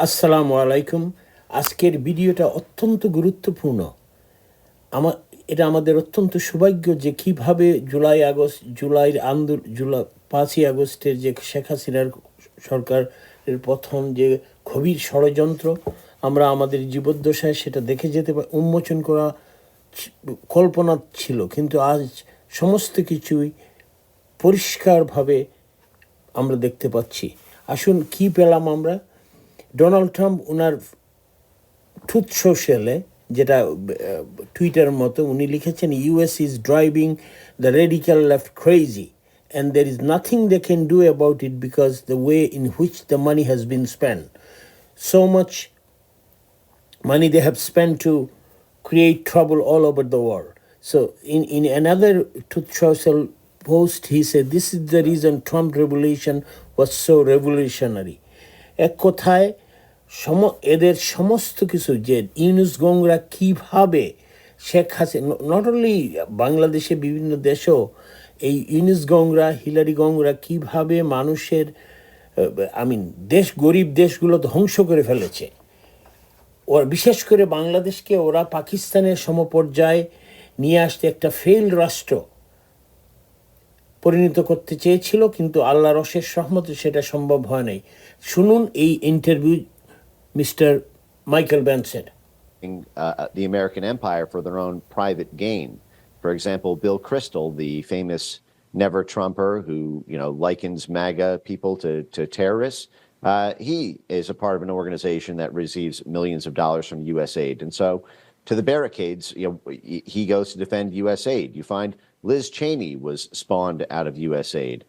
আসসালামু আলাইকুম। আজকের ভিডিওটা অত্যন্ত গুরুত্বপূর্ণ। আমা এটা আমাদের অত্যন্ত সৌভাগ্য যে কিভাবে জুলাই 5ই আগস্টের যে শেখ হাসিনার সরকারের প্রথম যে গভীর ষড়যন্ত্র আমরা আমাদের জীবদ্দশায় সেটা দেখে যেতে উন্মোচন করা কল্পনা ছিল, কিন্তু আজ সমস্ত কিছুই পরিষ্কারভাবে আমরা দেখতে পাচ্ছি। আসুন কি পেলাম আমরা। ডোনাল্ড ট্রাম্প ওনার ট্রুথ সোশ্যালে, যেটা টুইটার মতো, উনি লিখেছেন US is driving the radical left crazy and there is nothing they can do about it because the way in which the money has been spent, so much money they have spent to create trouble all over the world. So in another truth social post he said this is the reason Trump revolution was so revolutionary. এক কথায় এদের সমস্ত কিছু যে ইউনুস গংরা কিভাবে Sheikh Hasina, not only বাংলাদেশে, বিভিন্ন দেশেও এই ইউনুস গংরা, হিলারি গংরা কিভাবে মানুষের দেশ, গরিব দেশগুলো ধ্বংস করে ফেলেছে। ওরা বিশেষ করে বাংলাদেশকে ওরা পাকিস্তানের সমপর্যায়ে নিয়ে আসতে একটা ফেইল রাষ্ট্র পরিণত করতে চেয়েছিল, কিন্তু আল্লাহর অশেষ রহমতে সেটা সম্ভব হয় নাই। শুনুন এই ইন্টারভিউ মিস্টার মাইকেল বেনসের। The American empire for their own private gain. For example, Bill Kristol, the famous never Trumper who likens MAGA people to terrorists, he is a part of an organization that receives millions of dollars from U.S. aid. And so to the barricades, he goes to defend U.S. aid. You find Liz Cheney was spawned out of U.S. aid.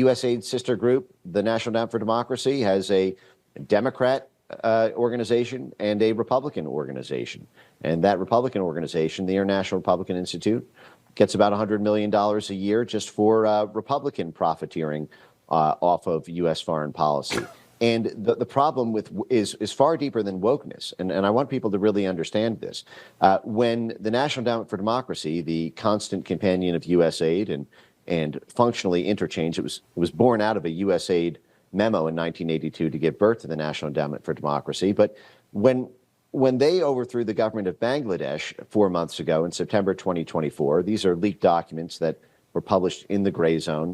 U.S. aid's sister group, the National Endowment for Democracy, has a Democrat organization and a Republican organization. And that Republican organization, the International Republican Institute, gets about $100 million a year just for Republican profiteering off of U.S. foreign policy. And the problem is far deeper than wokeness. And I want people to really understand this. When the National Endowment for Democracy, the constant companion of U.S. aid and functionally interchange, it was born out of a U.S. aid memo in 1982 to give birth to the National Endowment for Democracy. But when they overthrew the government of Bangladesh 4 months ago in September 2024, these are leaked documents that were published in the gray zone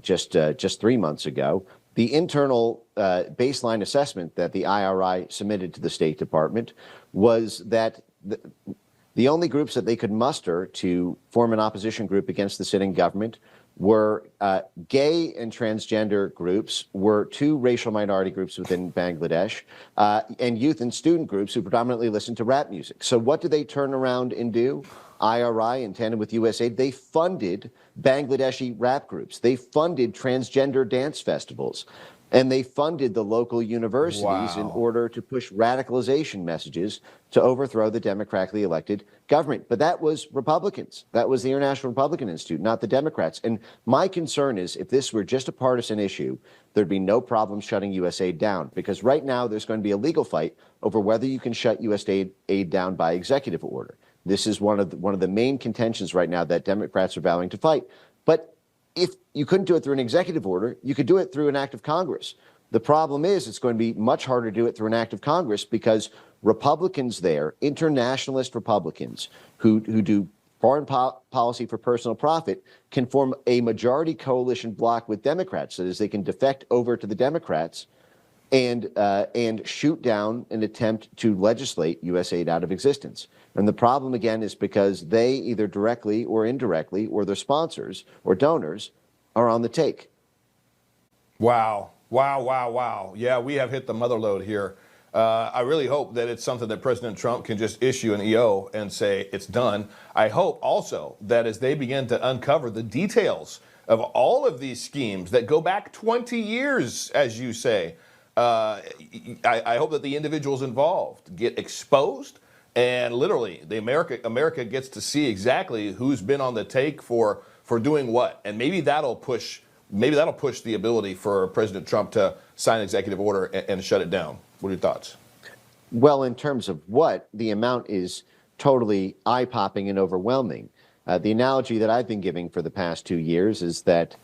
just 3 months ago. The internal baseline assessment that the IRI submitted to the State Department was that the only groups that they could muster to form an opposition group against the sitting government were gay and transgender groups, were two racial minority groups within Bangladesh, and youth and student groups who predominantly listen to rap music. So what did they turn around and do? IRI, in tandem with USAID, they funded Bangladeshi rap groups. They funded transgender dance festivals. And they funded the local universities in order to push radicalization messages to overthrow the democratically elected government. But that was Republicans. That was the International Republican Institute, not the Democrats. And my concern is if this were just a partisan issue, there'd be no problem shutting USAID down. Because right now there's going to be a legal fight over whether you can shut USAID down by executive order. This is one of the main contentions right now that Democrats are vowing to fight. But if you couldn't do it through an executive order, you could do it through an act of Congress. The problem is it's going to be much harder to do it through an act of Congress because Republicans there, internationalist Republicans who do foreign policy for personal profit, can form a majority coalition bloc with Democrats. That is, they can defect over to the Democrats and shoot down an attempt to legislate USAID out of existence. And the problem, again, is because they either directly or indirectly, or their sponsors or donors, are on the take. Wow. Yeah, we have hit the mother lode here. I really hope that it's something that President Trump can just issue an EO and say it's done. I hope also that as they begin to uncover the details of all of these schemes that go back 20 years, as you say, I hope that the individuals involved get exposed, and literally the America gets to see exactly who's been on the take for doing what, and maybe that'll push the ability for President Trump to sign an executive order and shut it down. What are your thoughts? Well, in terms of what, the amount is totally eye-popping and overwhelming. The analogy that I've been giving for the past 2 years is that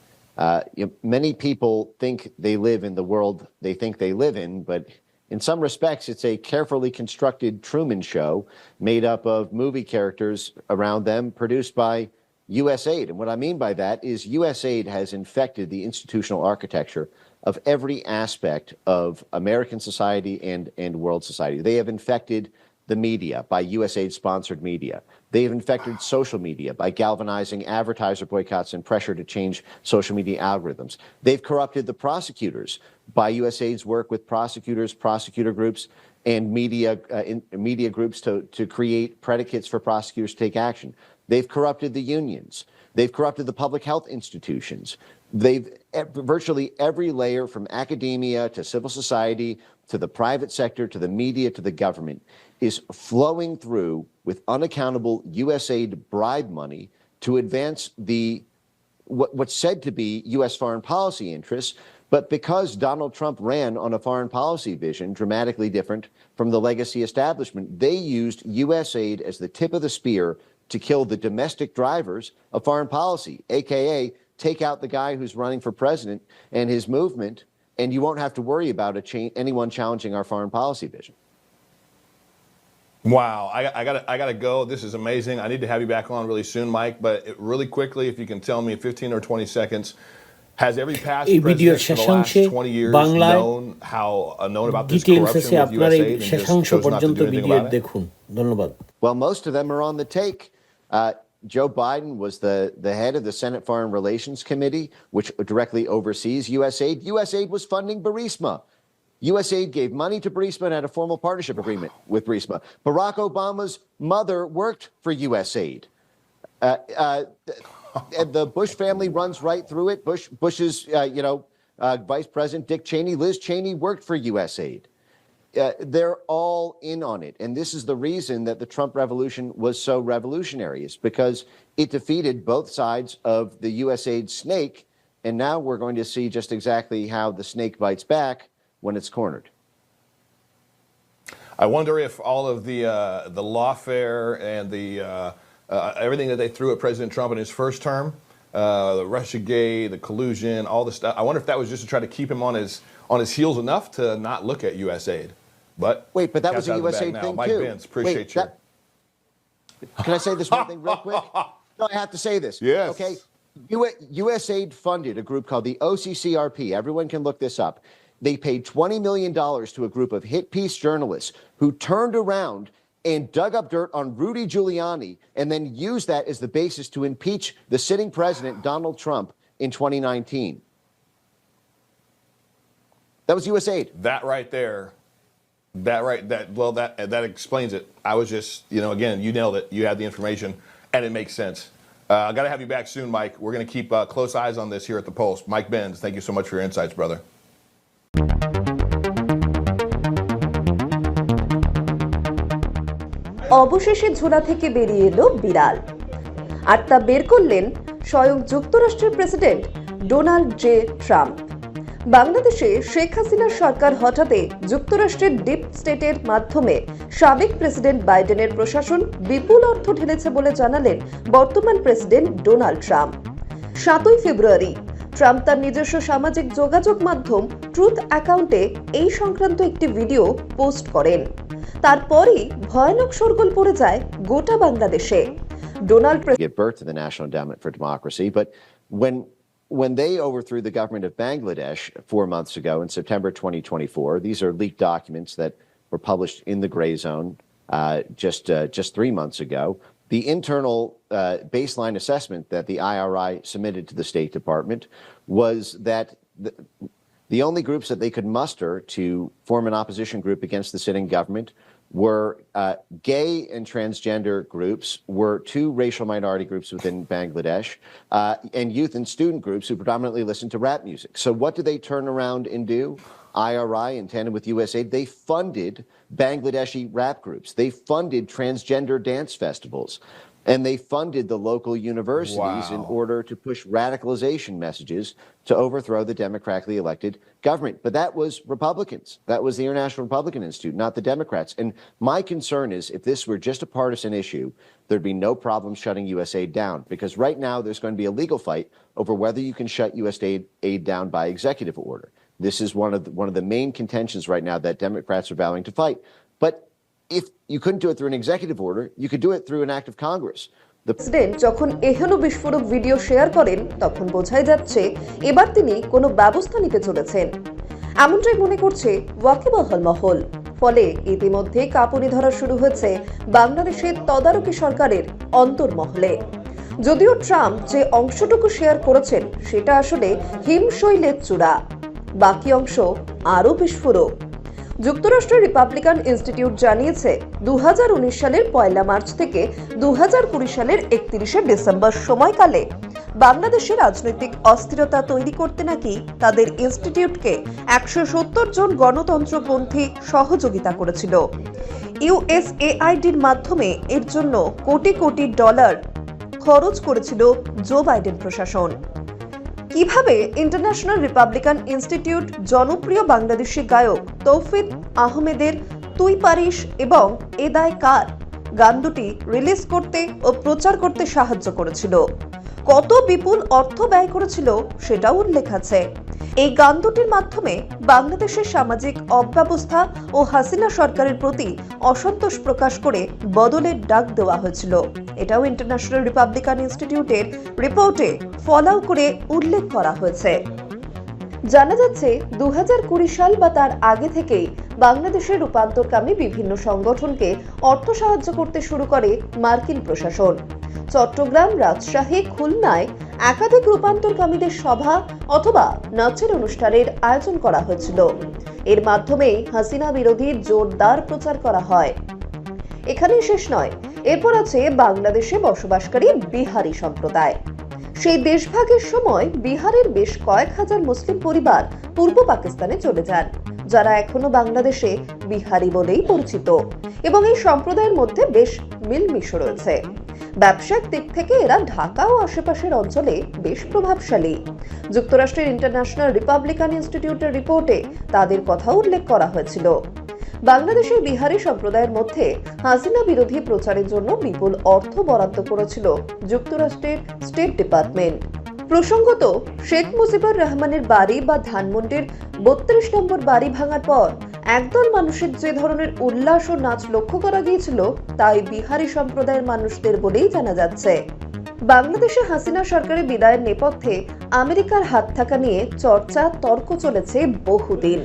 Many people think they live in the world they think they live in, but in some respects, it's a carefully constructed Truman Show made up of movie characters around them produced by USAID. And what I mean by that is USAID has infected the institutional architecture of every aspect of American society and world society. They have infected the media by USAID-sponsored media. They have infected social media by galvanizing advertiser boycotts and pressure to change social media algorithms. They've corrupted the prosecutors by USAID's work with prosecutors, prosecutor groups, and media groups to create predicates for prosecutors to take action. They've corrupted the unions. They've corrupted the public health institutions. They've virtually every layer from academia to civil society to the private sector to the media to the government is flowing through with unaccountable USAID bribe money to advance what's said to be U.S. foreign policy interests. But because Donald Trump ran on a foreign policy vision dramatically different from the legacy establishment, they used USAID as the tip of the spear to kill the domestic drivers of foreign policy, aka take out the guy who's running for president and his movement, and you won't have to worry about anyone challenging our foreign policy vision. Wow, I gotta go. This is amazing. I need to have you back on really soon, Mike. But really quickly, if you can tell me in 15 or 20 seconds, has every past president for the last 20 years known about this corruption with USAID and just chose not to do anything about it? Well, most of them are on the take. Joe Biden was the head of the Senate Foreign Relations Committee, which directly oversees USAID. USAID was funding Burisma. USAID gave money to Burisma and had a formal partnership agreement with Burisma. Barack Obama's mother worked for USAID. And the Bush family runs right through it. Bush's, Vice President Dick Cheney, Liz Cheney worked for USAID. They're all in on it. And this is the reason that the Trump revolution was so revolutionary, is because it defeated both sides of the USAID snake. And now we're going to see just exactly how the snake bites back when it's cornered. I wonder if all of the lawfare and the everything that they threw at President Trump in his first term, the Russiagate, the collusion, all the stuff, I wonder if that was just to try to keep him on his heels enough to not look at USAID. But wait, but that was a USAID thing Mike too. Benz, appreciate you. Can I say this one thing real quick? No, I have to say this. Yes. Okay. USAID funded a group called the OCCRP. Everyone can look this up. They paid $20 million to a group of hit piece journalists who turned around and dug up dirt on Rudy Giuliani and then used that as the basis to impeach the sitting president, Donald Trump, in 2019. That was USAID. That right there. That explains it. I was just, again, you nailed it. You had the information, and it makes sense. I got to have you back soon, Mike. We're going to keep close eyes on this here at the Pulse. Mike Benz, thank you so much for your insights, brother. অবশেষে ঝোলা থেকে বেরিয়ে এলো বিড়াল, আর তা বের করলেন স্বয়ং যুক্তরাষ্ট্রের প্রেসিডেন্ট ডোনাল্ড জে ট্রাম্প। বাংলাদেশে শেখ হাসিনার সরকার হঠাতে যুক্তরাষ্ট্রের ডিপ স্টেটের মাধ্যমে সাবেক প্রেসিডেন্ট বাইডেনের প্রশাসন বিপুল অর্থ ঢেলেছে বলে জানালেন বর্তমান প্রেসিডেন্ট ডোনাল্ড ট্রাম্প। 7 ফেব্রুয়ারি ট্রাম্প তার নিজস্ব সামাজিক যোগাযোগ মাধ্যম ট্রুথ অ্যাকাউন্টে এই সংক্রান্ত একটি ভিডিও পোস্ট করেন। তারপরই ভয়ানক শোরগোল পড়ে যায় গোটা বাংলাদেশে। Donald give birth to the National Endowment for Democracy, but when they overthrew the government of Bangladesh 4 months ago in September 2024, these are leaked documents that were published in the gray zone just 3 months ago. The internal baseline assessment that the IRI submitted to the State Department was that the only groups that they could muster to form an opposition group against the sitting government were gay and transgender groups, were 2 racial minority groups within Bangladesh, and youth and student groups who predominantly listen to rap music. So what did they turn around and do? IRI, in tandem with USAID, they funded Bangladeshi rap groups. They funded transgender dance festivals. And they funded the local universities in Wow. order to push radicalization messages to overthrow the democratically elected government. But that was Republicans. That was the International Republican Institute, not the Democrats. And my concern is if this were just a partisan issue, there'd be no problem shutting USAID down. Because right now there's going to be a legal fight over whether you can shut USAID down by executive order. This is one of the main contentions right now that Democrats are vowing to fight. But if you couldn't do it through an executive order, you could do it through an act of Congress. President যখন এহেন বিস্ফোরক video share করেন তখন বোঝাই যাচ্ছে এবার তিনি কোনো ব্যবস্থা নিতে চলেছেন, এমনটাই মনে করছে ওয়াকিবহাল মহল। ফলে ইতিমধ্যে কাঁপুনি ধরা শুরু হয়েছে বাংলাদেশের তদারকি সরকারের অন্তর্মহলে। যদিও ট্রাম্প যে অংশটুকু শেয়ার করেছেন সেটা আসলে হিমশৈলের চূড়া, বাকি অংশ আরও বিস্ফোরক। যুক্তরাষ্ট্রের রিপাবলিকান ইনস্টিটিউট জানিয়েছে 2019 সালের 1 মার্চ থেকে 2020 সালের 31 ডিসেম্বর সময়কালে বাংলাদেশে রাজনৈতিক অস্থিরতা তৈরি করতে নাকি তাদের ইনস্টিটিউটকে 170 জন গণতন্ত্রপন্থী সহযোগিতা করেছিল। ইউএসএআইডির মাধ্যমে এর জন্য কোটি কোটি ডলার খরচ করেছিল জো বাইডেন প্রশাসন। কিভাবে ইন্টারন্যাশনাল রিপাবলিকান ইনস্টিটিউট জনপ্রিয় বাংলাদেশি গায়ক তৌফিক আহমেদের তুই পারিস এবং এ দায় কার গান দুটি রিলিজ করতে ও প্রচার করতে সাহায্য করেছিল, কত বিপুল অর্থ ব্যয় করেছিল সেটাও উল্লেখ আছে। এই গান দুটির মাধ্যমে বাংলাদেশের সামাজিক অব্যবস্থা ও হাসিনা সরকারের প্রতি অসন্তোষ প্রকাশ করে বদলের ডাক দেওয়া হয়েছিল। এটাও ইন্টারন্যাশনাল রিপাবলিকান ইনস্টিটিউটের রিপোর্টে ফলাও করে উল্লেখ করা হয়েছে। জানা যাচ্ছে 2020 সাল বা তার আগে থেকেই বাংলাদেশের রূপান্তরকামী বিভিন্ন সংগঠনকে অর্থ সাহায্য করতে শুরু করে মার্কিন প্রশাসন। চট্টগ্রাম, রাজশাহী, খুলনায় একাধিক রূপান্তরকামীদের সভা অথবা নাচের অনুষ্ঠানের আয়োজন করা হয়েছিল। এর মাধ্যমেই হাসিনা বিরোধী জোরদার প্রচার করা হয়। এখানেই শেষ নয়, এরপর আছে বাংলাদেশে বসবাসকারী বিহারি সম্প্রদায়। সেই দেশভাগের সময় বিহারের বেশ কয়েক হাজার মুসলিম পরিবার পূর্ব পাকিস্তানে চলে যান, যারা এখনো বাংলাদেশে বিহারি বলেই পরিচিত, এবং এই সম্প্রদায়ের মধ্যে বেশ মিলমিশ রয়েছে। ব্যবসায়িক দিক থেকে এরা ঢাকা ও আশেপাশের অঞ্চলে বেশ প্রভাবশালী। যুক্তরাষ্ট্রের ইন্টারন্যাশনাল রিপাবলিকান ইনস্টিটিউটের রিপোর্টে তাদের কথা উল্লেখ করা হয়েছিল। বাংলাদেশের বিহারি সম্প্রদায়ের মধ্যে হাসিনা বিরোধী প্রচারের জন্য বিপুল অর্থ বরাদ্দ করেছিল যুক্তরাষ্ট্রের স্টেট ডিপার্টমেন্ট। প্রসঙ্গত, শেখ মুজিবুর রহমানের বাড়ি বা ধানমন্ডির 32 নম্বর বাড়ি ভাঙার পর একদল মানুষের যে ধরনের উল্লাস ও নাচ লক্ষ্য করা গিয়েছিল তাই বিহারি সম্প্রদায়ের মানুষদের বলেই জানা যাচ্ছে। বাংলাদেশে হাসিনা সরকারের বিদায়ের নেপথ্যে আমেরিকার হাত থাকা নিয়ে চর্চা তর্ক চলেছে বহুদিন।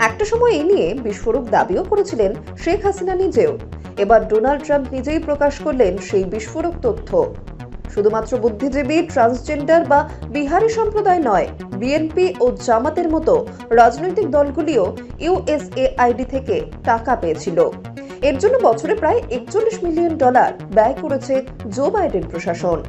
একটা সময় এই নিয়ে বিস্ফোরক দাবিও করেছিলেন শেখ হাসিনা নিজেও। এবার ডোনাল্ড ট্রাম্প নিজেই প্রকাশ করলেন সেই বিস্ফোরক তথ্য। শুধুমাত্র বুদ্ধিজীবী, ট্রান্সজেন্ডার বা বিহারি সম্প্রদায় নয়, বিএনপি ও জামাতের মতো রাজনৈতিক দলগুলিও ইউএসএআইডি থেকে টাকা পেয়েছিল। এর জন্য বছরে প্রায় 41 মিলিয়ন ডলার ব্যয় করেছে জো বাইডেন প্রশাসন।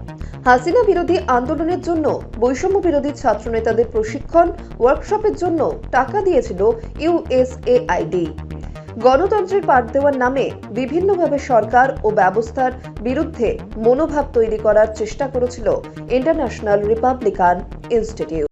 হাসিনা বিরোধী আন্দোলনের জন্য বৈষম্য বিরোধী ছাত্র নেতাদের প্রশিক্ষণ ওয়ার্কশপের জন্য টাকা দিয়েছিল ইউএসএআইডি। গণতন্ত্রের পাঠ দেওয়ার নামে বিভিন্নভাবে সরকার ও ব্যবস্থার বিরুদ্ধে মনোভাব তৈরি করার চেষ্টা করেছিল ইন্টারন্যাশনাল রিপাবলিকান ইনস্টিটিউট।